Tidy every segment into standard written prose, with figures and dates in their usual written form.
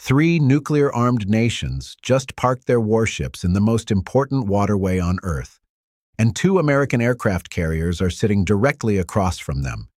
Three nuclear-armed nations just parked their warships in the most important waterway on Earth, and two American aircraft carriers are sitting directly across from them.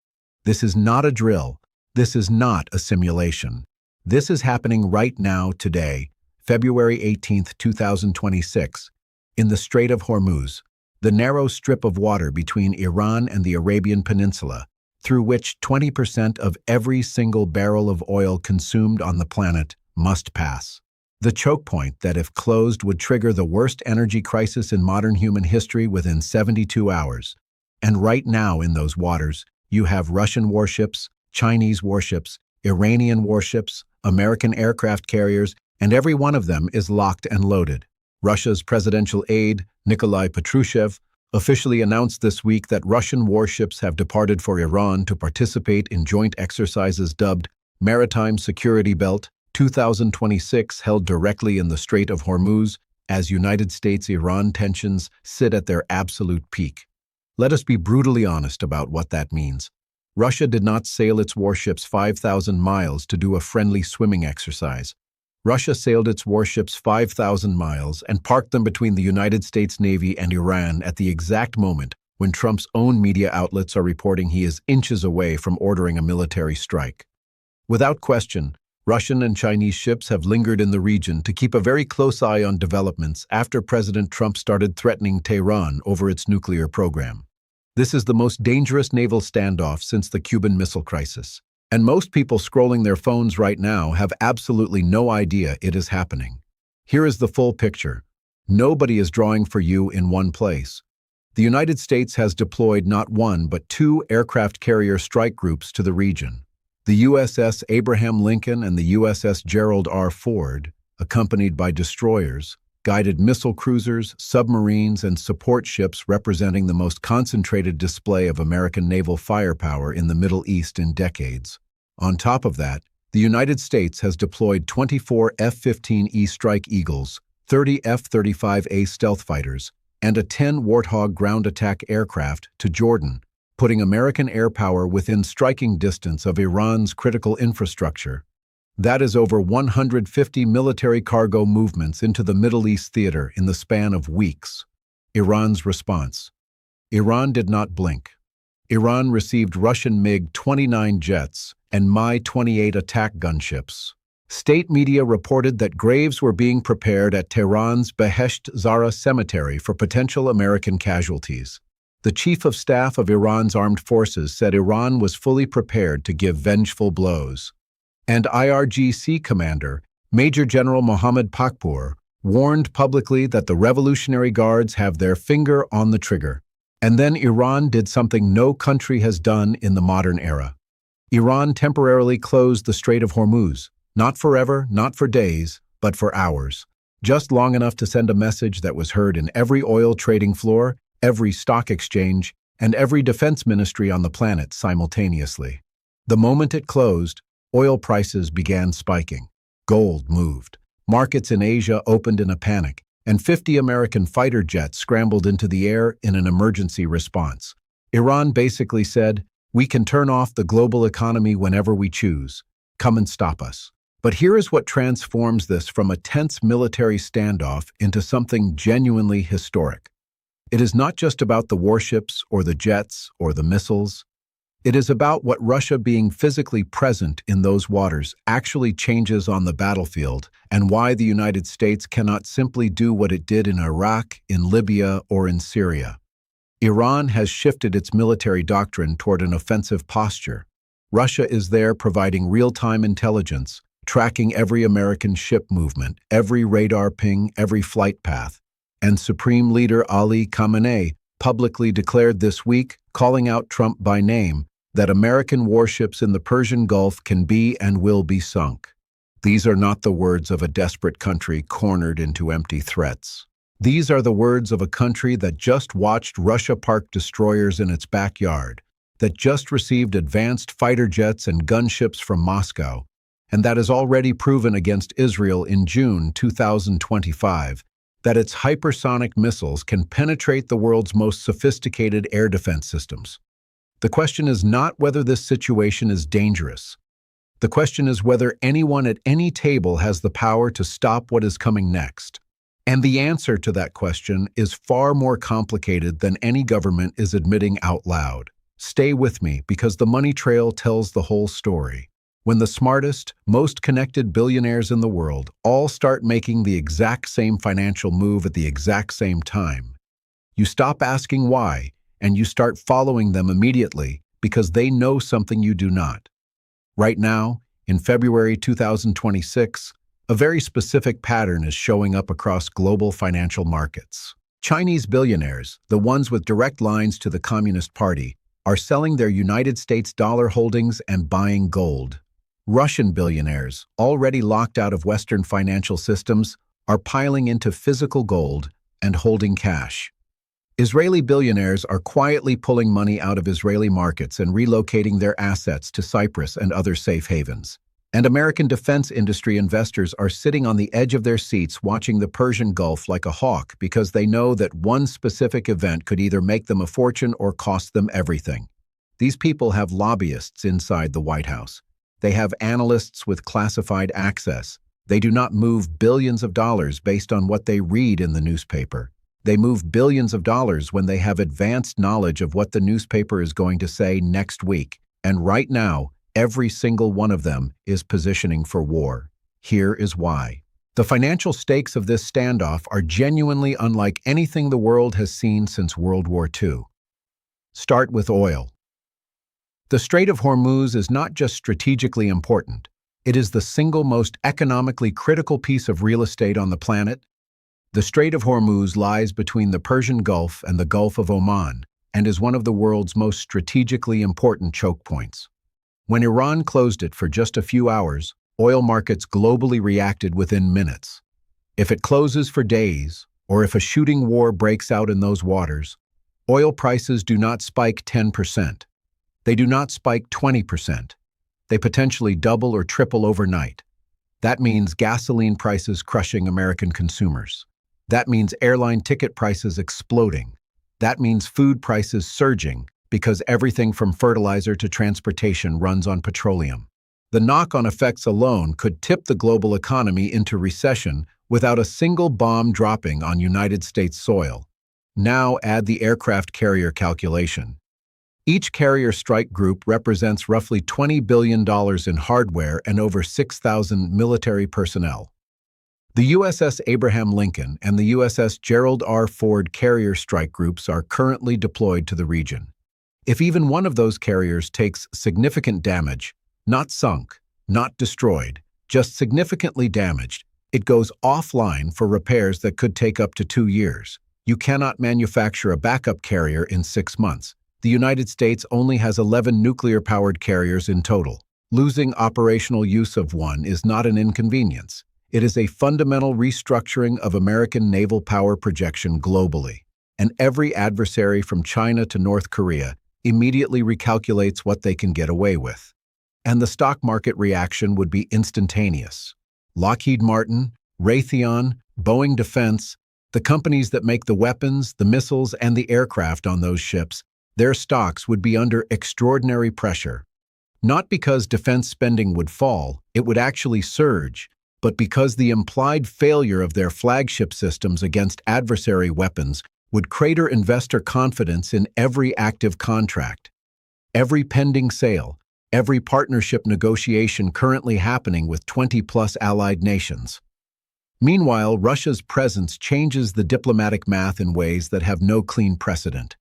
This is not a drill. This is not a simulation. This is happening right now, today, February 18, 2026, in the Strait of Hormuz, the narrow strip of water between Iran and the Arabian Peninsula, through which 20% of every single barrel of oil consumed on the planet must pass. The choke point that, if closed, would trigger the worst energy crisis in modern human history within 72 hours. And right now in those waters, you have Russian warships, Chinese warships, Iranian warships, American aircraft carriers, and every one of them is locked and loaded. Russia's presidential aide, Nikolai Patrushev, officially announced this week that Russian warships have departed for Iran to participate in joint exercises dubbed Maritime Security Belt 2026, held directly in the Strait of Hormuz, as United States-Iran tensions sit at their absolute peak. Let us be brutally honest about what that means. Russia did not sail its warships 5,000 miles to do a friendly swimming exercise. Russia sailed its warships 5,000 miles and parked them between the United States Navy and Iran at the exact moment when Trump's own media outlets are reporting he is inches away from ordering a military strike. Without question, Russian and Chinese ships have lingered in the region to keep a very close eye on developments after President Trump started threatening Tehran over its nuclear program. This is the most dangerous naval standoff since the Cuban Missile Crisis. And most people scrolling their phones right now have absolutely no idea it is happening. Here is the full picture. Nobody is drawing for you in one place. The United States has deployed not one but two aircraft carrier strike groups to the region. The USS Abraham Lincoln and the USS Gerald R. Ford, accompanied by destroyers, guided missile cruisers, submarines, and support ships representing the most concentrated display of American naval firepower in the Middle East in decades. On top of that, the United States has deployed 24 F-15E Strike Eagles, 30 F-35A stealth fighters, and a 10 Warthog ground attack aircraft to Jordan, putting American air power within striking distance of Iran's critical infrastructure. That is over 150 military cargo movements into the Middle East theater in the span of weeks. Iran's response. Iran did not blink. Iran received Russian MiG-29 jets and Mi-28 attack gunships. State media reported that graves were being prepared at Tehran's Behesht Zahra Cemetery for potential American casualties. The Chief of Staff of Iran's armed forces said Iran was fully prepared to give vengeful blows. And IRGC commander, Major General Mohammad Pakpour, warned publicly that the Revolutionary Guards have their finger on the trigger. And then Iran did something no country has done in the modern era. Iran temporarily closed the Strait of Hormuz, not forever, not for days, but for hours, just long enough to send a message that was heard in every oil trading floor, every stock exchange, and every defense ministry on the planet simultaneously. The moment it closed, oil prices began spiking. Gold moved. Markets in Asia opened in a panic, and 50 American fighter jets scrambled into the air in an emergency response. Iran basically said, "We can turn off the global economy whenever we choose. Come and stop us." But here is what transforms this from a tense military standoff into something genuinely historic. It is not just about the warships or the jets or the missiles. It is about what Russia being physically present in those waters actually changes on the battlefield, and why the United States cannot simply do what it did in Iraq, in Libya, or in Syria. Iran has shifted its military doctrine toward an offensive posture. Russia is there providing real-time intelligence, tracking every American ship movement, every radar ping, every flight path. And Supreme Leader Ali Khamenei publicly declared this week, calling out Trump by name, that American warships in the Persian Gulf can be and will be sunk. These are not the words of a desperate country cornered into empty threats. These are the words of a country that just watched Russia park destroyers in its backyard, that just received advanced fighter jets and gunships from Moscow, and that has already proven against Israel in June 2025 that its hypersonic missiles can penetrate the world's most sophisticated air defense systems. The question is not whether this situation is dangerous. The question is whether anyone at any table has the power to stop what is coming next. And the answer to that question is far more complicated than any government is admitting out loud. Stay with me because the money trail tells the whole story. When the smartest, most connected billionaires in the world all start making the exact same financial move at the exact same time, you stop asking why and you start following them immediately because they know something you do not. Right now, in February 2026, a very specific pattern is showing up across global financial markets. Chinese billionaires, the ones with direct lines to the Communist Party, are selling their United States dollar holdings and buying gold. Russian billionaires, already locked out of Western financial systems, are piling into physical gold and holding cash. Israeli billionaires are quietly pulling money out of Israeli markets and relocating their assets to Cyprus and other safe havens. And American defense industry investors are sitting on the edge of their seats watching the Persian Gulf like a hawk because they know that one specific event could either make them a fortune or cost them everything. These people have lobbyists inside the White House. They have analysts with classified access. They do not move billions of dollars based on what they read in the newspaper. They move billions of dollars when they have advanced knowledge of what the newspaper is going to say next week. And right now, every single one of them is positioning for war. Here is why. The financial stakes of this standoff are genuinely unlike anything the world has seen since World War II. Start with oil. The Strait of Hormuz is not just strategically important. It is the single most economically critical piece of real estate on the planet. The Strait of Hormuz lies between the Persian Gulf and the Gulf of Oman and is one of the world's most strategically important choke points. When Iran closed it for just a few hours, oil markets globally reacted within minutes. If it closes for days, or if a shooting war breaks out in those waters, oil prices do not spike 10%. They do not spike 20%. They potentially double or triple overnight. That means gasoline prices crushing American consumers. That means airline ticket prices exploding. That means food prices surging because everything from fertilizer to transportation runs on petroleum. The knock-on effects alone could tip the global economy into recession without a single bomb dropping on United States soil. Now add the aircraft carrier calculation. Each carrier strike group represents roughly $20 billion in hardware and over 6,000 military personnel. The USS Abraham Lincoln and the USS Gerald R. Ford carrier strike groups are currently deployed to the region. If even one of those carriers takes significant damage, not sunk, not destroyed, just significantly damaged, it goes offline for repairs that could take up to 2 years. You cannot manufacture a backup carrier in 6 months. The United States only has 11 nuclear-powered carriers in total. Losing operational use of one is not an inconvenience. It is a fundamental restructuring of American naval power projection globally. And every adversary from China to North Korea immediately recalculates what they can get away with. And the stock market reaction would be instantaneous. Lockheed Martin, Raytheon, Boeing Defense, the companies that make the weapons, the missiles, and the aircraft on those ships, their stocks would be under extraordinary pressure. Not because defense spending would fall, it would actually surge, but because the implied failure of their flagship systems against adversary weapons would crater investor confidence in every active contract, every pending sale, every partnership negotiation currently happening with 20-plus allied nations. Meanwhile, Russia's presence changes the diplomatic math in ways that have no clean precedent.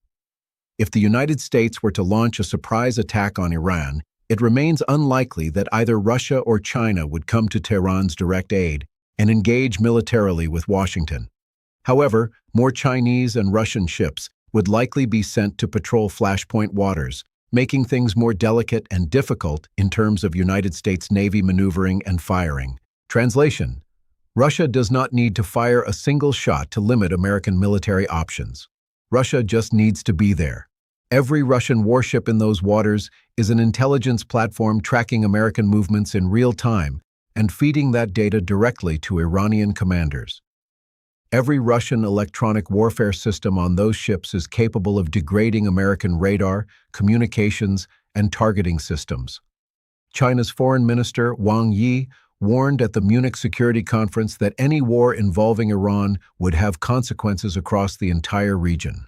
If the United States were to launch a surprise attack on Iran, it remains unlikely that either Russia or China would come to Tehran's direct aid and engage militarily with Washington. However, more Chinese and Russian ships would likely be sent to patrol flashpoint waters, making things more delicate and difficult in terms of United States Navy maneuvering and firing. Translation: Russia does not need to fire a single shot to limit American military options. Russia just needs to be there. Every Russian warship in those waters is an intelligence platform tracking American movements in real time and feeding that data directly to Iranian commanders. Every Russian electronic warfare system on those ships is capable of degrading American radar, communications, and targeting systems. China's Foreign Minister Wang Yi warned at the Munich Security Conference that any war involving Iran would have consequences across the entire region.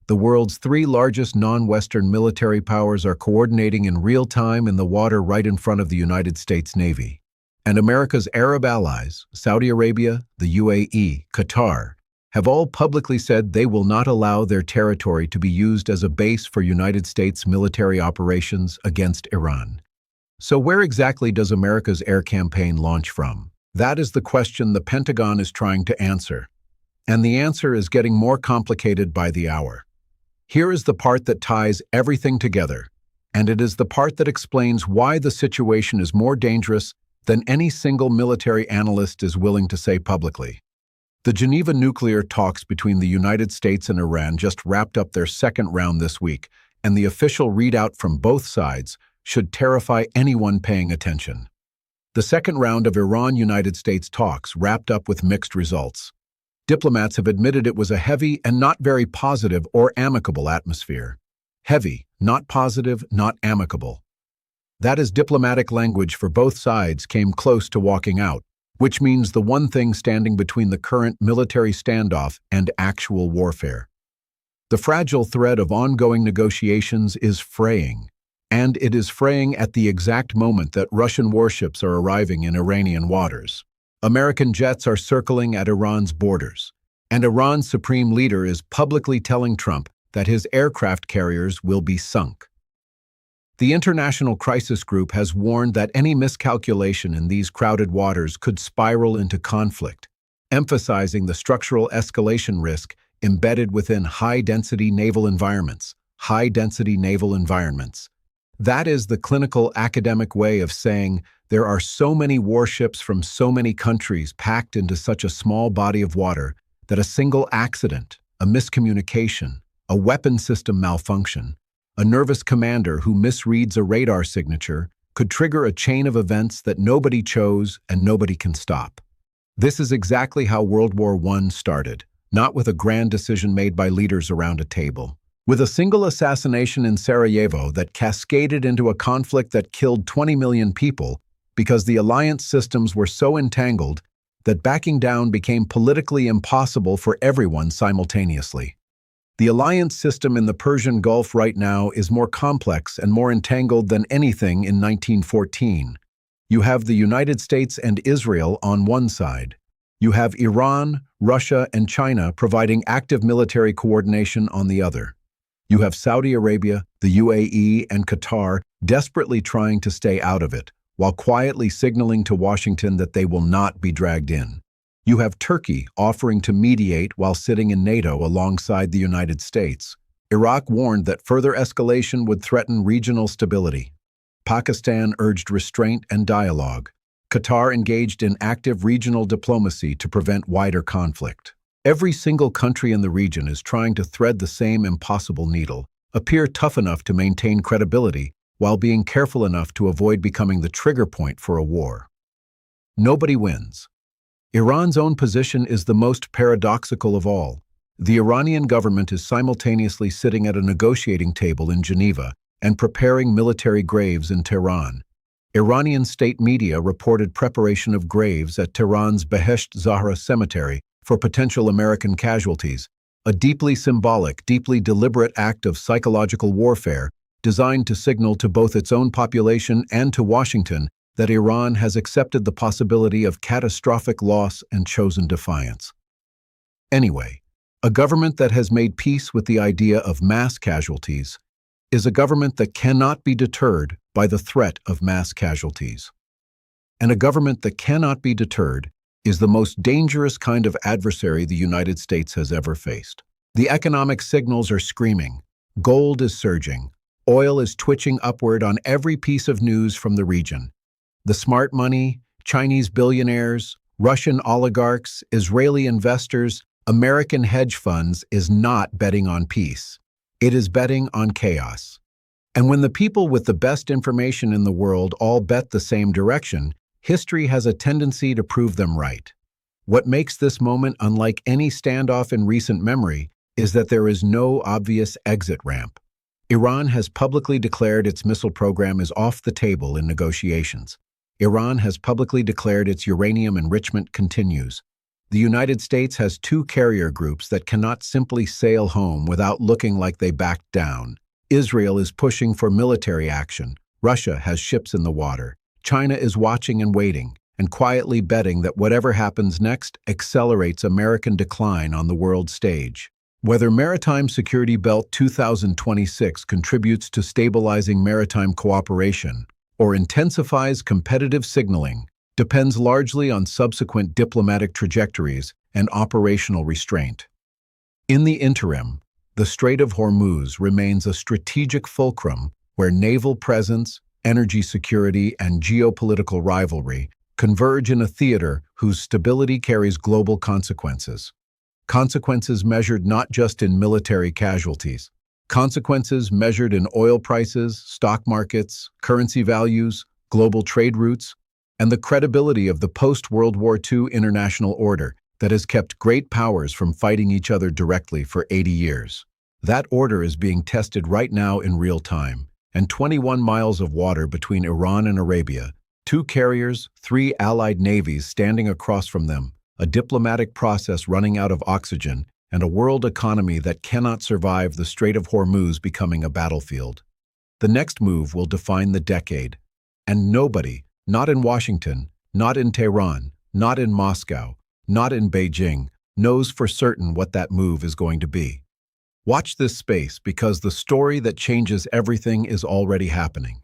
The world's three largest non-Western military powers are coordinating in real time in the water right in front of the United States Navy. And America's Arab allies, Saudi Arabia, the UAE, Qatar, have all publicly said they will not allow their territory to be used as a base for United States military operations against Iran. So where exactly does America's air campaign launch from? That is the question the Pentagon is trying to answer. And the answer is getting more complicated by the hour. Here is the part that ties everything together, and it is the part that explains why the situation is more dangerous than any single military analyst is willing to say publicly. The Geneva nuclear talks between the United States and Iran just wrapped up their second round this week, and the official readout from both sides should terrify anyone paying attention. The second round of Iran-United States talks wrapped up with mixed results. Diplomats have admitted it was a heavy and not very positive or amicable atmosphere. Heavy, not positive, not amicable. That is diplomatic language for both sides came close to walking out, which means the one thing standing between the current military standoff and actual warfare. The fragile thread of ongoing negotiations is fraying, and it is fraying at the exact moment that Russian warships are arriving in Iranian waters. American jets are circling at Iran's borders, and Iran's supreme leader is publicly telling Trump that his aircraft carriers will be sunk. The International Crisis Group has warned that any miscalculation in these crowded waters could spiral into conflict, emphasizing the structural escalation risk embedded within high-density naval environments. High-density naval environments. That is the clinical academic way of saying there are so many warships from so many countries packed into such a small body of water that a single accident, a miscommunication, a weapon system malfunction, a nervous commander who misreads a radar signature could trigger a chain of events that nobody chose and nobody can stop. This is exactly how World War I started, not with a grand decision made by leaders around a table. With a single assassination in Sarajevo that cascaded into a conflict that killed 20 million people because the alliance systems were so entangled that backing down became politically impossible for everyone simultaneously. The alliance system in the Persian Gulf right now is more complex and more entangled than anything in 1914. You have the United States and Israel on one side. You have Iran, Russia, and China providing active military coordination on the other. You have Saudi Arabia, the UAE, and Qatar desperately trying to stay out of it, while quietly signaling to Washington that they will not be dragged in. You have Turkey offering to mediate while sitting in NATO alongside the United States. Iraq warned that further escalation would threaten regional stability. Pakistan urged restraint and dialogue. Qatar engaged in active regional diplomacy to prevent wider conflict. Every single country in the region is trying to thread the same impossible needle, appear tough enough to maintain credibility while being careful enough to avoid becoming the trigger point for a war. Nobody wins. Iran's own position is the most paradoxical of all. The Iranian government is simultaneously sitting at a negotiating table in Geneva and preparing military graves in Tehran. Iranian state media reported preparation of graves at Tehran's Behesht Zahra Cemetery for potential American casualties, a deeply symbolic, deeply deliberate act of psychological warfare designed to signal to both its own population and to Washington that Iran has accepted the possibility of catastrophic loss and chosen defiance. Anyway, a government that has made peace with the idea of mass casualties is a government that cannot be deterred by the threat of mass casualties. And a government that cannot be deterred is the most dangerous kind of adversary the United States has ever faced. The economic signals are screaming. Gold is surging. Oil is twitching upward on every piece of news from the region. The smart money, Chinese billionaires, Russian oligarchs, Israeli investors, American hedge funds is not betting on peace. It is betting on chaos. And when the people with the best information in the world all bet the same direction, history has a tendency to prove them right. What makes this moment unlike any standoff in recent memory is that there is no obvious exit ramp. Iran has publicly declared its missile program is off the table in negotiations. Iran has publicly declared its uranium enrichment continues. The United States has two carrier groups that cannot simply sail home without looking like they backed down. Israel is pushing for military action. Russia has ships in the water. China is watching and waiting, and quietly betting that whatever happens next accelerates American decline on the world stage. Whether Maritime Security Belt 2026 contributes to stabilizing maritime cooperation or intensifies competitive signaling depends largely on subsequent diplomatic trajectories and operational restraint. In the interim, the Strait of Hormuz remains a strategic fulcrum where naval presence, energy security, and geopolitical rivalry converge in a theater whose stability carries global consequences. Consequences measured not just in military casualties. Consequences measured in oil prices, stock markets, currency values, global trade routes, and the credibility of the post-World War II international order that has kept great powers from fighting each other directly for 80 years. That order is being tested right now in real time, and 21 miles of water between Iran and Arabia, two carriers, three allied navies standing across from them, a diplomatic process running out of oxygen, and a world economy that cannot survive the Strait of Hormuz becoming a battlefield. The next move will define the decade, and nobody, not in Washington, not in Tehran, not in Moscow, not in Beijing, knows for certain what that move is going to be. Watch this space because the story that changes everything is already happening.